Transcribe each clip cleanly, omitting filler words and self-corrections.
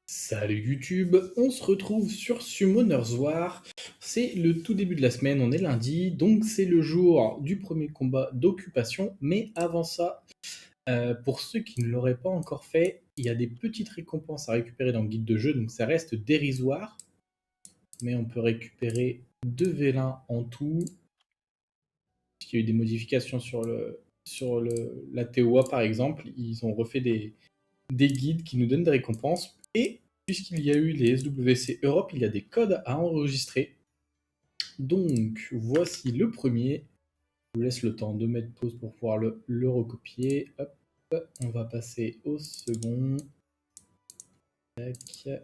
Salut YouTube, on se retrouve sur Summoners War. C'est le tout début de la semaine, on est lundi, donc c'est le jour du premier combat d'occupation. Mais avant ça, pour ceux qui ne l'auraient pas encore fait, il y a des petites récompenses à récupérer dans le guide de jeu, donc ça reste dérisoire. Mais on peut récupérer 2 vélins en tout. Il y a eu des modifications sur la TOA par exemple, ils ont refait des guides qui nous donnent des récompenses. Et puisqu'il y a eu les SWC Europe, il y a des codes à enregistrer. Donc, voici le premier. Je vous laisse le temps de mettre pause pour pouvoir le recopier. Hop, on va passer au second. Tac.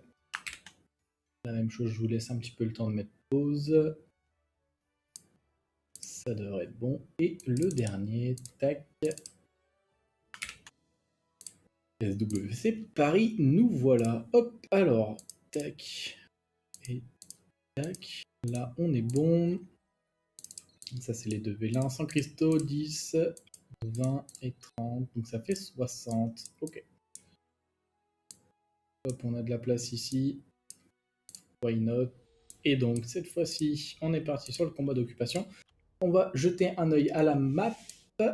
La même chose, je vous laisse un petit peu le temps de mettre pause. Ça devrait être bon. Et le dernier, tac. SWC Paris, nous voilà. Hop, alors, tac. Et tac. Là, on est bon. Ça, c'est les deux vélins. 100 cristaux, 10, 20 et 30. Donc ça fait 60. Ok. Hop, on a de la place ici. Why not? Et donc, cette fois-ci, on est parti sur le combat d'occupation. On va jeter un œil à la map.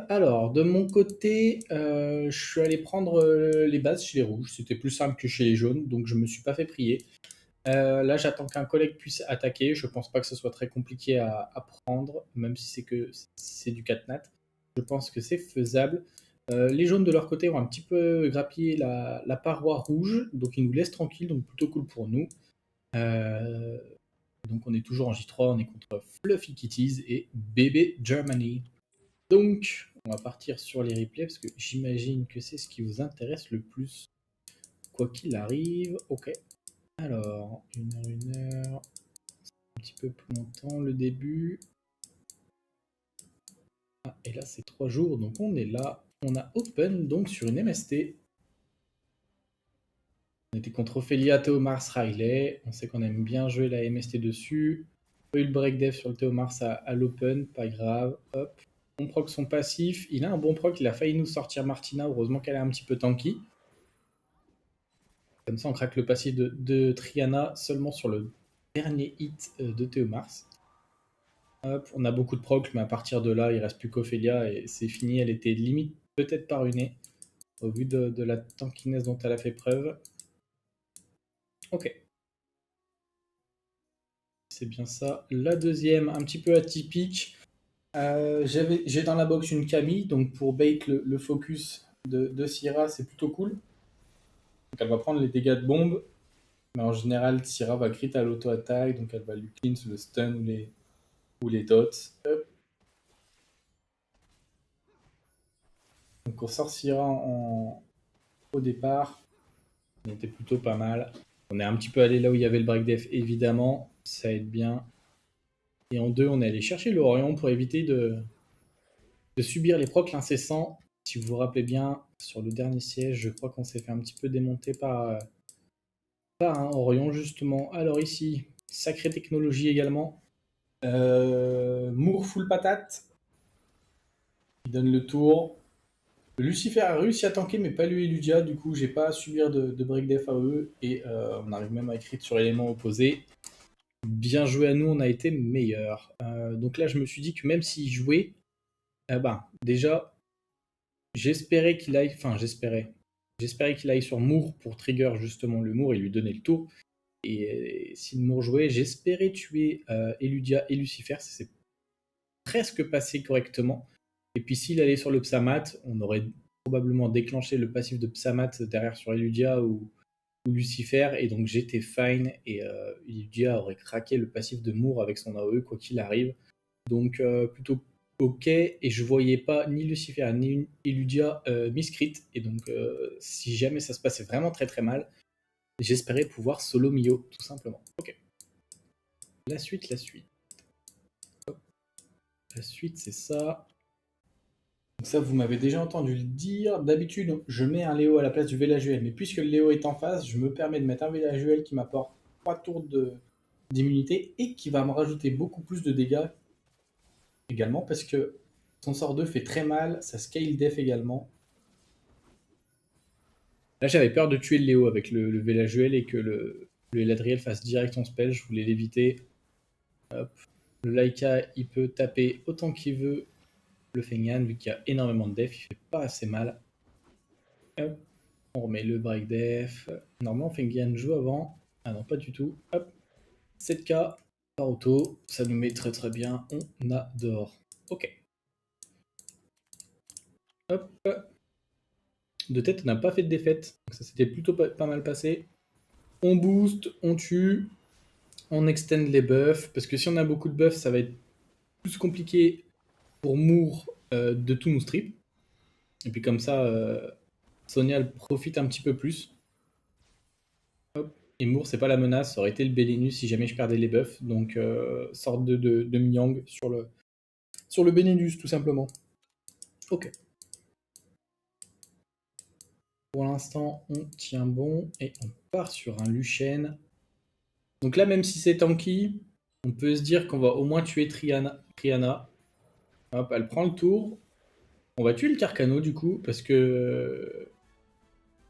Alors, de mon côté, je suis allé prendre les bases chez les rouges. C'était plus simple que chez les jaunes, donc je me suis pas fait prier. Là, j'attends qu'un collègue puisse attaquer. Je pense pas que ce soit très compliqué à prendre, même si c'est du catnat. Je pense que c'est faisable. Les jaunes de leur côté ont un petit peu grappillé la paroi rouge, donc ils nous laissent tranquilles, donc plutôt cool pour nous. Donc on est toujours en J3, on est contre Fluffy Kitties et Bébé Germany. Donc on va partir sur les replays parce que j'imagine que c'est ce qui vous intéresse le plus. Quoi qu'il arrive, ok. Alors, 1 heure, un petit peu plus longtemps le début. Ah, et là c'est 3 jours, donc on est là. On a open donc sur une MST. On était contre Ophelia, Théomars, Riley. On sait qu'on aime bien jouer la MST dessus. On a eu le break dev sur le Théomars à l'open, pas grave. Hop. On proc son passif. Il a un bon proc, il a failli nous sortir Martina. Heureusement qu'elle est un petit peu tanky. Comme ça, on craque le passif de Triana seulement sur le dernier hit de Théomars. Hop, on a beaucoup de proc, mais à partir de là, il reste plus qu'Ophelia et c'est fini. Elle était limite peut-être pas ruinée au vu de la tankiness dont elle a fait preuve. Ok. C'est bien ça. La deuxième, un petit peu atypique. J'ai dans la box une Camille, donc pour bait le focus de Syrah, c'est plutôt cool. Donc elle va prendre les dégâts de bombe, mais en général, Syrah va crit à l'auto-attaque, donc elle va lui cleanse le stun ou les dots. Hop. Donc on sort Syrah au départ. On était plutôt pas mal. On est un petit peu allé là où il y avait le break def, évidemment. Ça aide bien. Et en 2, on est allé chercher le Orion pour éviter de subir les procs incessants. Si vous vous rappelez bien, sur le dernier siège, je crois qu'on s'est fait un petit peu démonter par un Orion, justement. Alors ici, sacrée technologie également. Moore full patate. Il donne le tour. Lucifer a réussi à tanker, mais pas lui et Ludia. Du coup, j'ai pas à subir de break def à eux. Et on arrive même à écrire sur l'élément opposé. Bien joué à nous, on a été meilleurs. Donc là, je me suis dit que même s'il jouait, déjà, j'espérais qu'il aille sur Moore pour trigger justement le Moore et lui donner le tour. Et si le Moore jouait, j'espérais tuer Eludia et Lucifer. Ça s'est presque passé correctement. Et puis s'il allait sur le Psamat, on aurait probablement déclenché le passif de Psamat derrière sur Eludia ou Lucifer. Et donc j'étais fine. Et Eludia aurait craqué le passif de Moore avec son AOE quoi qu'il arrive. Donc plutôt ok, et je voyais pas ni Lucifer ni Eludia miscrit, et donc si jamais ça se passait vraiment très très mal, j'espérais pouvoir solo Mio, tout simplement. Ok. La suite. Hop. La suite, c'est ça. Donc ça, vous m'avez déjà entendu le dire. D'habitude, je mets un Léo à la place du Vélajuel, mais puisque le Léo est en face, je me permets de mettre un Vélajuel qui m'apporte 3 tours d'immunité et qui va me rajouter beaucoup plus de dégâts également, parce que son sort 2 fait très mal, ça scale def également. Là, j'avais peur de tuer le Léo avec le Velajuel et que le Eladriel fasse direct son spell. Je voulais l'éviter. Hop. Le Laika, il peut taper autant qu'il veut le Fengan, vu qu'il y a énormément de def. Il fait pas assez mal. Hop. On remet le break def. Normalement, Fengan joue avant. Ah non, pas du tout. Hop. 7k par auto. Ça nous met très très bien. On adore. Ok. Hop. De tête, on n'a pas fait de défaite. Donc ça s'était plutôt pas mal passé. On boost, on tue, on extend les buffs. Parce que si on a beaucoup de buffs, ça va être plus compliqué pour Moore de tout nous strip. Et puis comme ça, Sonia profite un petit peu plus. Hop. Et Moore, c'est pas la menace. Ça aurait été le Bélénus si jamais je perdais les buffs. Donc, sorte de Myang sur le Bélénus, tout simplement. Ok. Pour l'instant, on tient bon et on part sur un Luchen. Donc là, même si c'est tanky, on peut se dire qu'on va au moins tuer Triana. Hop, elle prend le tour. On va tuer le Carcano du coup, parce que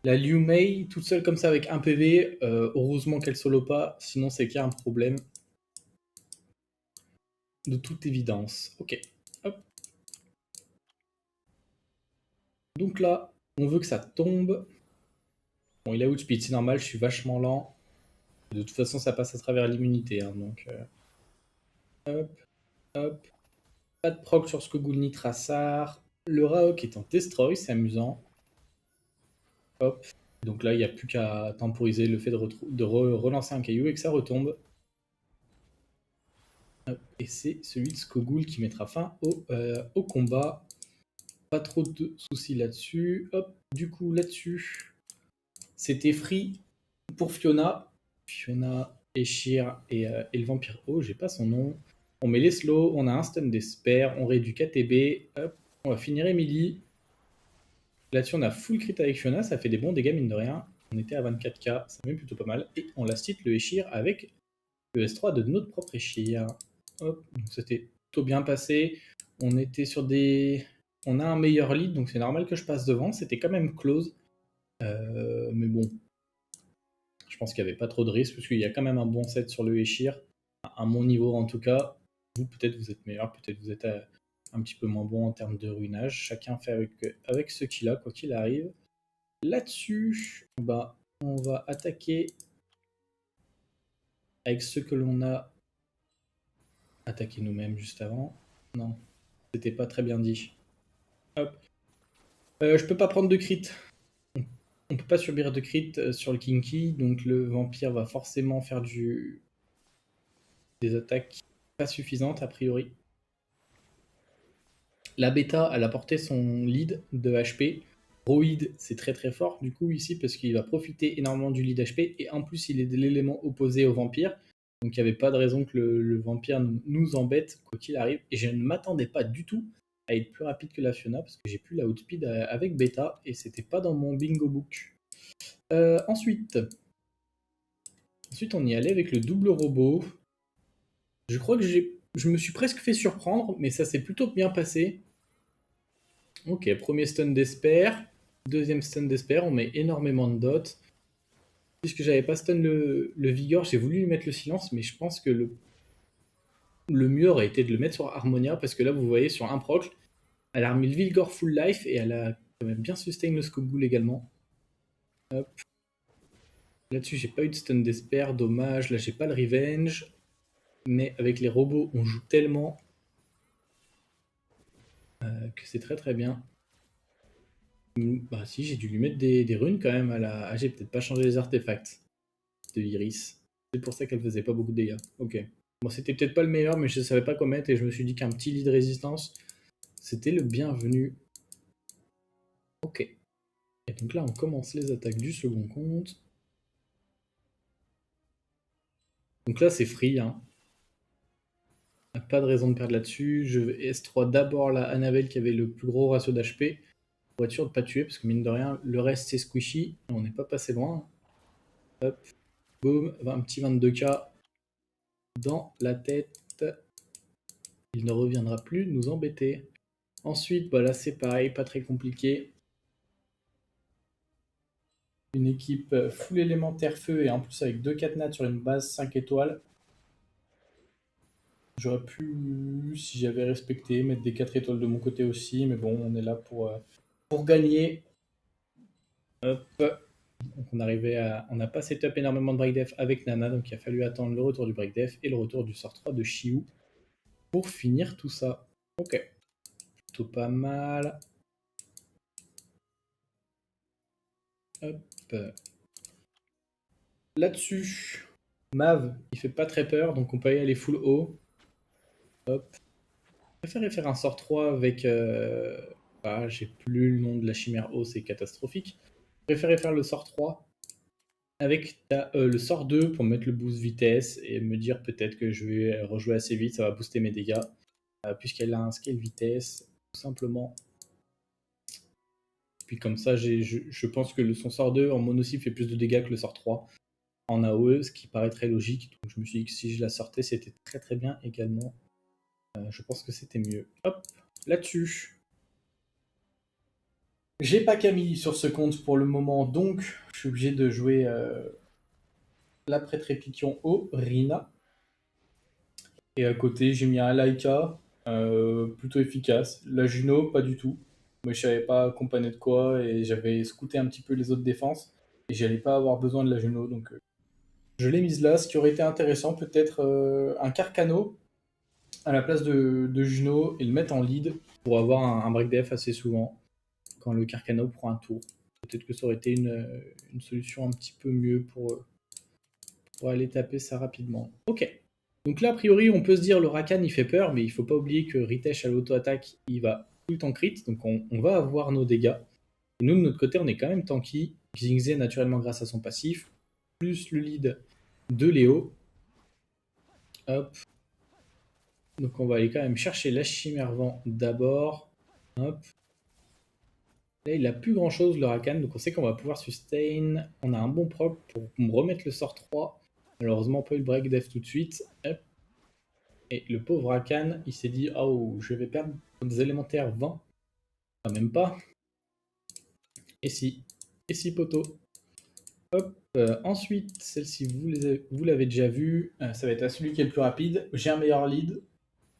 la Liu Mei, toute seule comme ça avec un PV, heureusement qu'elle solo pas, sinon c'est qu'il y a un problème. De toute évidence. Ok. Hop. Donc là, on veut que ça tombe. Bon, il a outspeed, c'est normal, je suis vachement lent. De toute façon, ça passe à travers l'immunité. Hein, donc, hop, hop. Pas de proc sur Skogul Trassar. Le Raok est en destroy, c'est amusant. Hop. Donc là, il n'y a plus qu'à temporiser le fait de relancer un caillou et que ça retombe. Hop. Et c'est celui de Skogul qui mettra fin au combat. Pas trop de soucis là-dessus. Hop. Du coup, là-dessus, c'était free pour Fiona. Fiona, Eshir et le vampire. Oh, j'ai pas son nom. On met les slows, on a un stun d'Esper, on réduit KTB. Hop. On va finir Emily. Là-dessus, on a full crit avec Fiona, ça fait des bons dégâts, mine de rien. On était à 24k, c'est même plutôt pas mal. Et on last hit le Eshir avec le S3 de notre propre Eshir. Hop, donc c'était plutôt bien passé. On était sur des... On a un meilleur lead, donc c'est normal que je passe devant. C'était quand même close. Mais bon, je pense qu'il n'y avait pas trop de risques, parce qu'il y a quand même un bon set sur le Eshir. À mon niveau, en tout cas. Vous, peut-être, vous êtes meilleur, peut-être vous êtes un petit peu moins bon en termes de ruinage. Chacun fait avec ce qu'il a, quoi qu'il arrive. Là-dessus, bah, on va attaquer avec ce que l'on a attaqué nous-mêmes juste avant. Non, c'était pas très bien dit. Hop. Je peux pas prendre de crit. On peut pas subir de crit sur le Kinky, donc le vampire va forcément faire des attaques pas suffisantes a priori. La bêta, elle a porté son lead de HP. Roid, c'est très très fort du coup ici parce qu'il va profiter énormément du lead HP et en plus il est de l'élément opposé au vampire. Donc il n'y avait pas de raison que le vampire nous embête quoi qu'il arrive. Et je ne m'attendais pas du tout à être plus rapide que la Fiona parce que j'ai pu la outspeed avec bêta et c'était pas dans mon bingo book. Ensuite, on y allait avec le double robot. Je crois que je me suis presque fait surprendre, mais ça s'est plutôt bien passé. Ok, premier stun d'Esper. Deuxième stun d'Esper, on met énormément de dots. Puisque j'avais pas stun le Vigor, j'ai voulu lui mettre le silence, mais je pense que le mieux aurait été de le mettre sur Harmonia, parce que là, vous voyez, sur un proc, elle a remis le Vigor full life, et elle a quand même bien sustain le Skogul également. Hop. Là-dessus, j'ai pas eu de stun d'Esper, dommage. Là, j'ai pas le Revenge. Mais avec les robots, on joue tellement que c'est très très bien. Bah si, j'ai dû lui mettre des runes quand même à la... Ah, j'ai peut-être pas changé les artefacts de Iris. C'est pour ça qu'elle faisait pas beaucoup de dégâts. Ok. Bon, c'était peut-être pas le meilleur, mais je savais pas quoi mettre et je me suis dit qu'un petit lit de résistance, c'était le bienvenu. Ok. Et donc là, on commence les attaques du second compte. Donc là, c'est free. Hein. Pas de raison de perdre là-dessus. Je vais S3 d'abord la Annabelle qui avait le plus gros ratio d'HP pour être sûr de pas tuer, parce que mine de rien, le reste c'est squishy. On n'est pas passé loin. Hop. Boum. Un petit 22k dans la tête. Il ne reviendra plus nous embêter. Ensuite, bah là c'est pareil, pas très compliqué. Une équipe full élémentaire feu et en plus avec 2 cadenas sur une base 5 étoiles. J'aurais pu, si j'avais respecté, mettre des 4 étoiles de mon côté aussi, mais bon, on est là pour gagner. Hop. Donc on n'a pas setup énormément de breakdef avec Nana, donc il a fallu attendre le retour du breakdef et le retour du sort 3 de Shiu pour finir tout ça. Ok, plutôt pas mal. Hop. Là-dessus, Mav, il fait pas très peur, donc on peut y aller full haut. Hop. Je préférerais faire un sort 3 avec... j'ai plus le nom de la chimère haut, c'est catastrophique. Je préférerais faire le sort 3 avec le sort 2 pour mettre le boost vitesse et me dire peut-être que je vais rejouer assez vite, ça va booster mes dégâts. Puisqu'elle a un scale vitesse, tout simplement. Puis comme ça, je pense que son sort 2 en mono-cible fait plus de dégâts que le sort 3 en AOE, ce qui paraît très logique. Donc je me suis dit que si je la sortais, c'était très très bien également. Je pense que c'était mieux. Hop, là-dessus. J'ai pas Camille sur ce compte pour le moment, donc je suis obligé de jouer la prêtre épiquion au Rina. Et à côté, j'ai mis un Laika, plutôt efficace. La Juno, pas du tout. Moi, je savais pas accompagner de quoi et j'avais scouté un petit peu les autres défenses et j'allais pas avoir besoin de la Juno, donc je l'ai mise là. Ce qui aurait été intéressant, peut-être un Carcano à la place de Juno et le mettre en lead pour avoir un break def assez souvent quand le Carcano prend un tour. Peut-être que ça aurait été une solution un petit peu mieux pour aller taper ça rapidement. Ok. Donc là, a priori, on peut se dire le Rakan il fait peur, mais il faut pas oublier que Ritesh à l'auto-attaque, il va tout le temps crit, donc on va avoir nos dégâts. Et nous, de notre côté, on est quand même tanky. Xingze, naturellement, grâce à son passif, plus le lead de Léo. Hop. Donc on va aller quand même chercher la chimère vent d'abord. Hop. Là, il n'a plus grand chose le Rakan, donc on sait qu'on va pouvoir sustain. On a un bon proc pour me remettre le sort 3. Malheureusement, pas eu le break def tout de suite. Hop. Et le pauvre Rakan, il s'est dit oh, je vais perdre des élémentaires 20. Enfin, même pas. Et si poteau. Hop. Ensuite, celle-ci, vous l'avez déjà vue. Ça va être à celui qui est le plus rapide. J'ai un meilleur lead.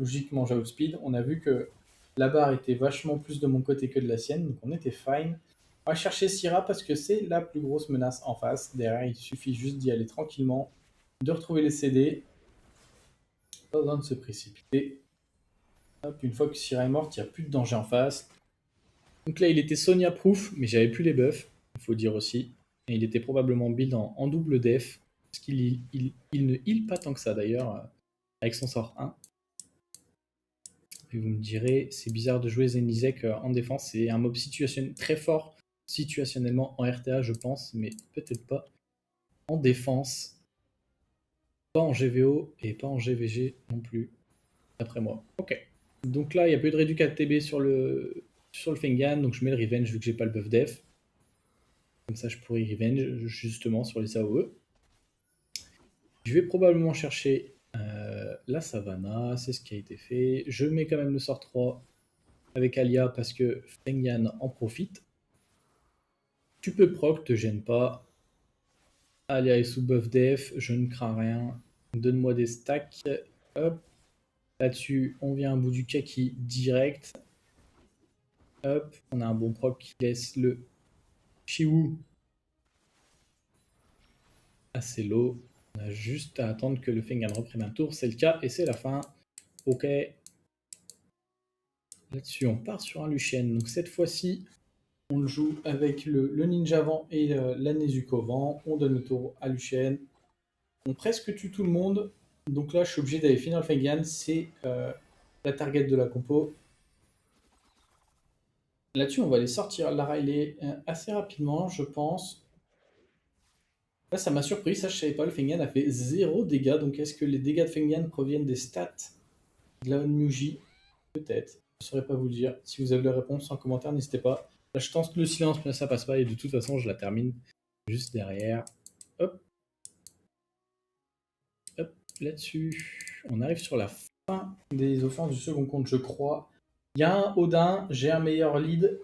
Logiquement, j'outspeed. On a vu que la barre était vachement plus de mon côté que de la sienne, donc on était fine. On va chercher Syrah parce que c'est la plus grosse menace en face. Derrière, il suffit juste d'y aller tranquillement, de retrouver les CD. Pas besoin de se précipiter. Hop, une fois que Syrah est morte, il n'y a plus de danger en face. Donc là, il était Sonia proof, mais j'avais plus les buffs, il faut dire aussi. Et il était probablement build en double def, parce qu'il ne heal pas tant que ça d'ailleurs, avec son sort 1. Et vous me direz, c'est bizarre de jouer Zenizek en défense, c'est un mob très fort situationnellement en RTA, je pense, mais peut-être pas en défense. Pas en GVO et pas en GVG non plus, d'après moi. Ok. Donc là, il n'y a pas eu de réduc ATB sur le Fengan, donc je mets le Revenge vu que j'ai pas le buff def. Comme ça, je pourrais Revenge justement sur les AOE. Je vais probablement chercher la Savannah, c'est ce qui a été fait. Je mets quand même le sort 3 avec Alia parce que Fengan en profite. Tu peux proc, te gêne pas. Alia est sous buff def, je ne crains rien. Donne-moi des stacks. Hop. Là-dessus, on vient à bout du kaki direct. Hop, on a un bon proc qui laisse le Chiwu assez low. On a juste à attendre que le Fengan reprenne un tour. C'est le cas et c'est la fin. Ok. Là-dessus, on part sur un Lucienne. Donc cette fois-ci, on le joue avec le Ninja Vent et la Nezuko Vent. On donne le tour à Lucienne. On presque tue tout le monde. Donc là, je suis obligé d'aller finir le Fengan. C'est la target de la compo. Là-dessus, on va aller sortir la Riley assez rapidement, je pense. Là, ça m'a surpris. Ça, je savais pas. Le Fengan a fait 0 dégâts. Donc est-ce que les dégâts de Fengan proviennent des stats de la Onmyuji? Peut-être. Je ne saurais pas vous le dire. Si vous avez la réponse en commentaire, n'hésitez pas. Là, je tente le silence, mais ça passe pas. Et de toute façon, je la termine juste derrière. Hop. Hop. Là-dessus. On arrive sur la fin des offenses du second compte, je crois. Il y a un Odin. J'ai un meilleur lead.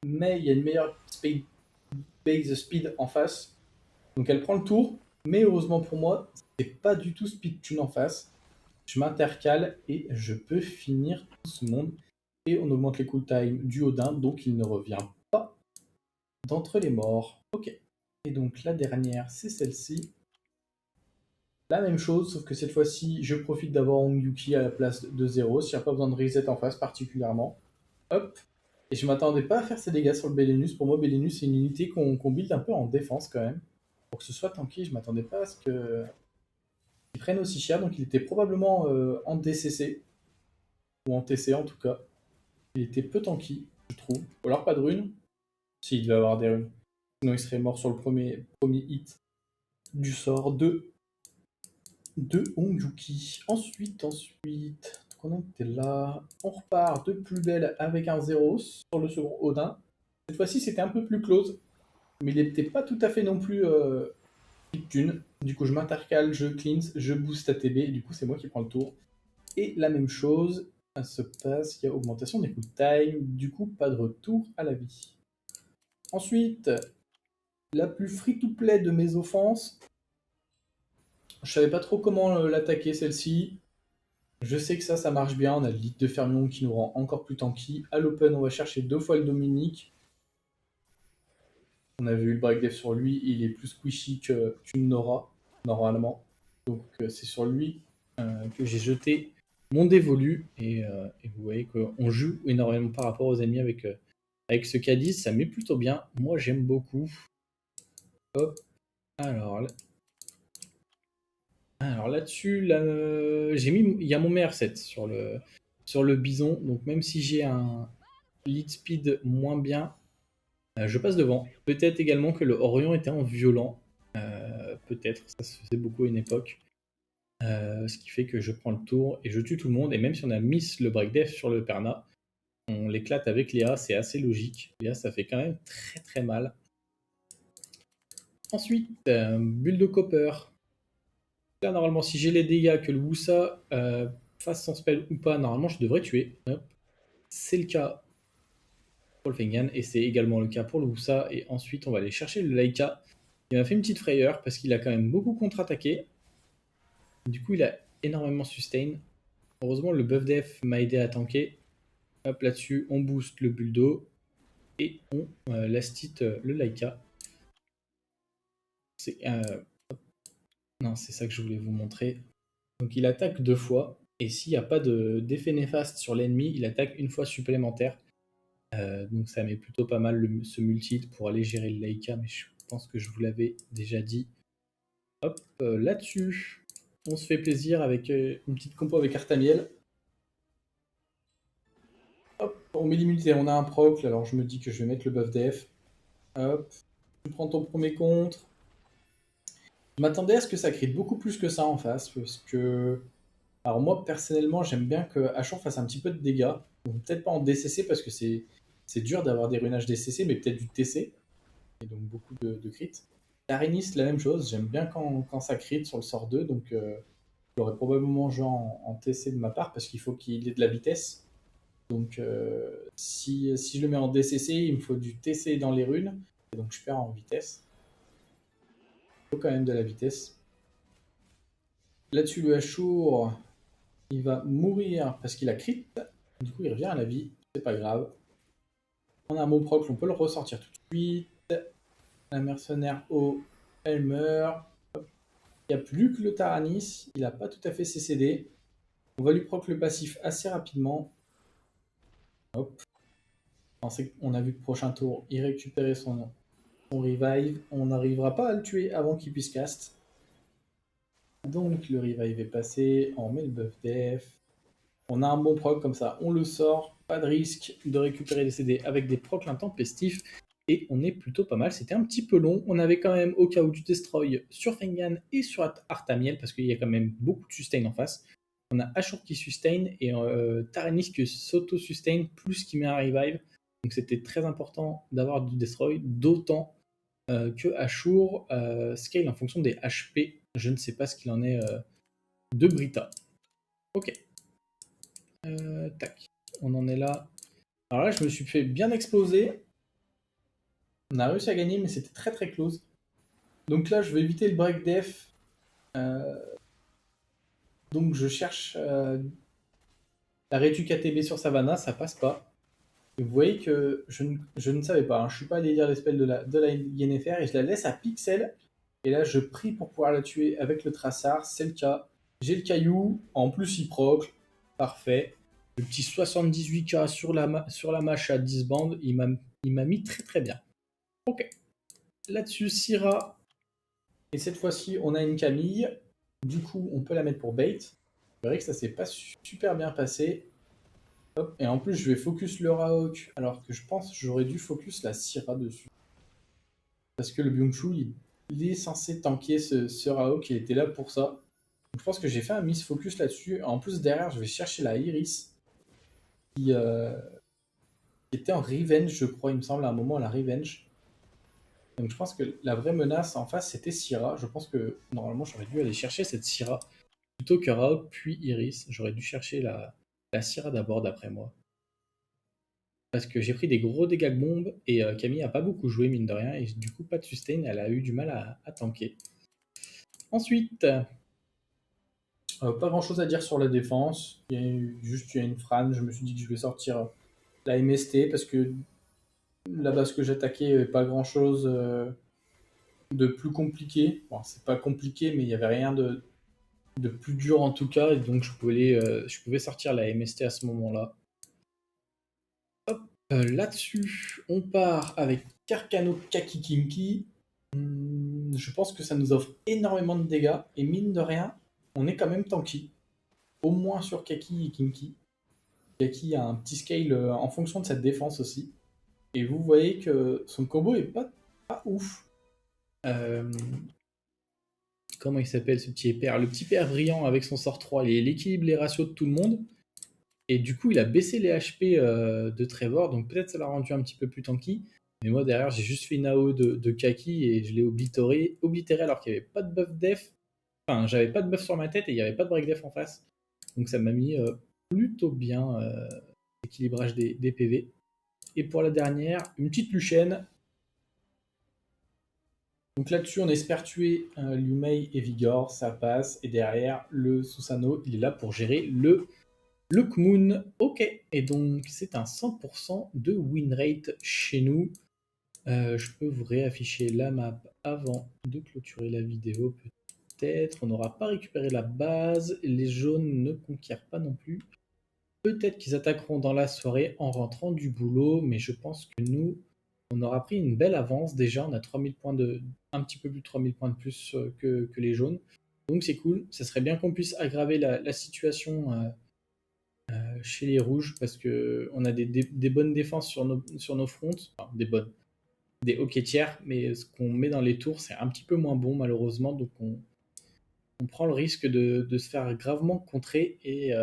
Mais il y a une meilleure speed base speed en face. Donc elle prend le tour, mais heureusement pour moi, c'est pas du tout speed tune en face. Je m'intercale et je peux finir tout ce monde. Et on augmente les cool time du Odin, donc il ne revient pas d'entre les morts. Ok. Et donc la dernière, c'est celle-ci. La même chose, sauf que cette fois-ci, je profite d'avoir Ongyuki à la place de 0, s'il n'y a pas besoin de reset en face particulièrement. Hop. Et je m'attendais pas à faire ces dégâts sur le Belenus. Pour moi, Belenus, c'est une unité qu'on build un peu en défense quand même. Pour que ce soit tanky, je m'attendais pas à ce qu'il prenne aussi cher. Donc il était probablement en DCC. Ou en TC en tout cas. Il était peu tanky, je trouve. Ou alors pas de runes. Si, il devait avoir des runes. Sinon il serait mort sur le premier hit du sort de Ongyuki. Ensuite, on était là. On repart de plus belle avec un 0 sur le second Odin. Cette fois-ci, c'était un peu plus close, mais il n'était pas tout à fait non plus thune. Du coup, je m'intercale, je cleanse, je boost ATB, et du coup, c'est moi qui prends le tour. Et la même chose se passe, il y a augmentation des coups de time, du coup, pas de retour à la vie. Ensuite, la plus free-to-play de mes offenses. Je savais pas trop comment l'attaquer celle-ci. Je sais que ça marche bien. On a le lead de Fermion qui nous rend encore plus tanky. À l'open, on va chercher 2 fois le Dominique. On avait eu le break def sur lui. Il est plus squishy qu'une Nora, normalement. Donc c'est sur lui que j'ai jeté mon dévolu. Et vous voyez qu'on joue énormément par rapport aux ennemis avec ce Cadiz. Ça met plutôt bien. Moi, j'aime beaucoup. Hop. Alors là-dessus, j'ai mis, il y a mon meilleur set sur le bison. Donc même si j'ai un lead speed moins bien, je passe devant. Peut-être également que le Orion était en violent. Peut-être, ça se faisait beaucoup à une époque. Ce qui fait que je prends le tour et je tue tout le monde. Et même si on a miss le break def sur le Perna, on l'éclate avec Léa. C'est assez logique. Léa, ça fait quand même très très mal. Ensuite, bulle de copper. Là, normalement, si j'ai les dégâts que le Wusa fasse son spell ou pas, normalement, je devrais tuer. Hop. C'est le cas pour le Fengan, et c'est également le cas pour le Wusa. Et ensuite, on va aller chercher le Laika. Il m'a fait une petite frayeur, parce qu'il a quand même beaucoup contre-attaqué. Du coup, il a énormément sustain. Heureusement, le buff def m'a aidé à tanker. Hop, là-dessus, on booste le Buldo. Et on last hit le Laika. Non, c'est ça que je voulais vous montrer. Donc il attaque 2 fois, et s'il n'y a pas d'effet néfaste sur l'ennemi, il attaque une fois supplémentaire. Donc ça met plutôt pas mal ce multi pour aller gérer le Laika, mais je pense que je vous l'avais déjà dit. Hop, là-dessus, on se fait plaisir avec une petite compo avec Artamiel. Hop, on met l'immunité, on a un proc, alors je me dis que je vais mettre le buff def. Hop, tu prends ton premier contre. Je m'attendais à ce que ça crie beaucoup plus que ça en face, parce que... Alors moi, personnellement, j'aime bien que Ashur fasse un petit peu de dégâts. Peut-être pas en DCC, parce que c'est dur d'avoir des runages DCC, mais peut-être du TC, et donc beaucoup de crits. Tarenis, la même chose, j'aime bien quand ça crit sur le sort 2, donc je l'aurais probablement joué en TC de ma part, parce qu'il faut qu'il ait de la vitesse. Donc si je le mets en DCC, il me faut du TC dans les runes, et donc je perds en vitesse. Il faut quand même de la vitesse. Là-dessus, le Ashur, il va mourir parce qu'il a crit. Du coup, il revient à la vie. C'est pas grave. On a un mot proc, on peut le ressortir tout de suite. La mercenaire O, elle meurt. Il n'y a plus que le Taranis. Il n'a pas tout à fait CCD. On va lui proc le passif assez rapidement. Hop. On a vu que prochain tour, il récupérait son revive. On n'arrivera pas à le tuer avant qu'il puisse cast. Donc le revive est passé. On met le buff def. On a un bon proc comme ça, on le sort, pas de risque de récupérer les CD avec des procs intempestifs, et on est plutôt pas mal. C'était un petit peu long, on avait quand même au cas où du destroy sur Fengan et sur Artamiel, parce qu'il y a quand même beaucoup de sustain en face. On a Ashur qui sustain, et Taranis qui s'auto-sustain, plus qui met un revive, donc c'était très important d'avoir du destroy, d'autant que Ashur scale en fonction des HP, je ne sais pas ce qu'il en est de Brita. Ok. Tac, on en est là. Alors là, je me suis fait bien exploser. On a réussi à gagner, mais c'était très très close. Donc là, je vais éviter le break def. Euh, donc je cherche la rétu KTB sur Savannah, ça passe pas. Et vous voyez que je ne savais pas, hein. Je suis pas allé lire les spells de la Yennefer et je la laisse à pixel. Et là, je prie pour pouvoir la tuer avec le traçard. C'est le cas. J'ai le caillou. En plus, il proc. Parfait. Le petit 78k sur la mâche à 10 bandes, il m'a mis très très bien. Ok. Là-dessus, Syrah. Et cette fois-ci, on a une Camille. Du coup, on peut la mettre pour bait. Vous verrez que ça s'est pas super bien passé. Hop. Et en plus, je vais focus le Raok, alors que je pense que j'aurais dû focus la Syrah dessus. Parce que le Byung-Chul, il est censé tanker ce Raok, il était là pour ça. Donc, je pense que j'ai fait un miss focus là-dessus. En plus, derrière, je vais chercher la Iris, qui, qui était en revenge, je crois, il me semble, à un moment, la revenge. Donc je pense que la vraie menace en face, c'était Syrah. Je pense que normalement, j'aurais dû aller chercher cette Syrah plutôt que Raok, puis Iris. J'aurais dû chercher la Syrah d'abord, d'après moi. Parce que j'ai pris des gros dégâts de bombe et Camille a pas beaucoup joué, mine de rien, et du coup, pas de sustain, elle a eu du mal à tanker. Ensuite, pas grand chose à dire sur la défense. Il y a une Fran. Je me suis dit que je vais sortir la MST parce que la base que j'attaquais, pas grand chose de plus compliqué. Bon, c'est pas compliqué, mais il n'y avait rien de plus dur en tout cas, et donc je pouvais sortir la MST à ce moment-là. Là-dessus, on part avec Karkano Kakikinki. Je pense que ça nous offre énormément de dégâts, et mine de rien, on est quand même tanky. Au moins sur Kaki et Kinki. Kaki a un petit scale en fonction de sa défense aussi. Et vous voyez que son combo est pas ouf. Comment il s'appelle ce petit père? Le petit père brillant avec son sort 3, il équilibre les ratios de tout le monde. Et du coup, il a baissé les HP de Trevor, donc peut-être ça l'a rendu un petit peu plus tanky. Mais moi, derrière, j'ai juste fait une AO de Kaki et je l'ai oblitéré alors qu'il n'y avait pas de buff def. Enfin, j'avais pas de buff sur ma tête et il n'y avait pas de break def en face. Donc ça m'a mis plutôt bien l'équilibrage des PV. Et pour la dernière, une petite Lucienne. Donc là-dessus, on espère tuer Liu Mei et Vigor, ça passe. Et derrière, le Susanoo, il est là pour gérer le Kmoon. Ok, et donc c'est un 100% de win rate chez nous. Je peux vous réafficher la map avant de clôturer la vidéo peut-être. On n'aura pas récupéré la base. Les jaunes ne conquièrent pas non plus. Peut-être qu'ils attaqueront dans la soirée en rentrant du boulot, mais je pense que nous, on aura pris une belle avance. Déjà, on a 3000 points un petit peu plus de 3000 points de plus que les jaunes. Donc c'est cool. Ça serait bien qu'on puisse aggraver la situation chez les rouges parce qu'on a des bonnes défenses sur nos fronts. Enfin, des hockey tiers, mais ce qu'on met dans les tours, c'est un petit peu moins bon malheureusement. Donc on prend le risque de se faire gravement contrer et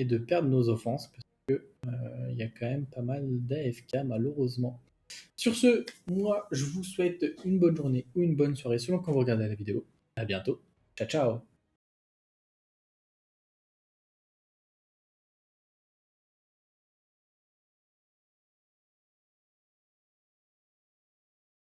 de perdre nos offenses parce que il y a quand même pas mal d'AFK malheureusement. Sur ce, moi je vous souhaite une bonne journée ou une bonne soirée selon quand vous regardez la vidéo. À bientôt. Ciao ciao.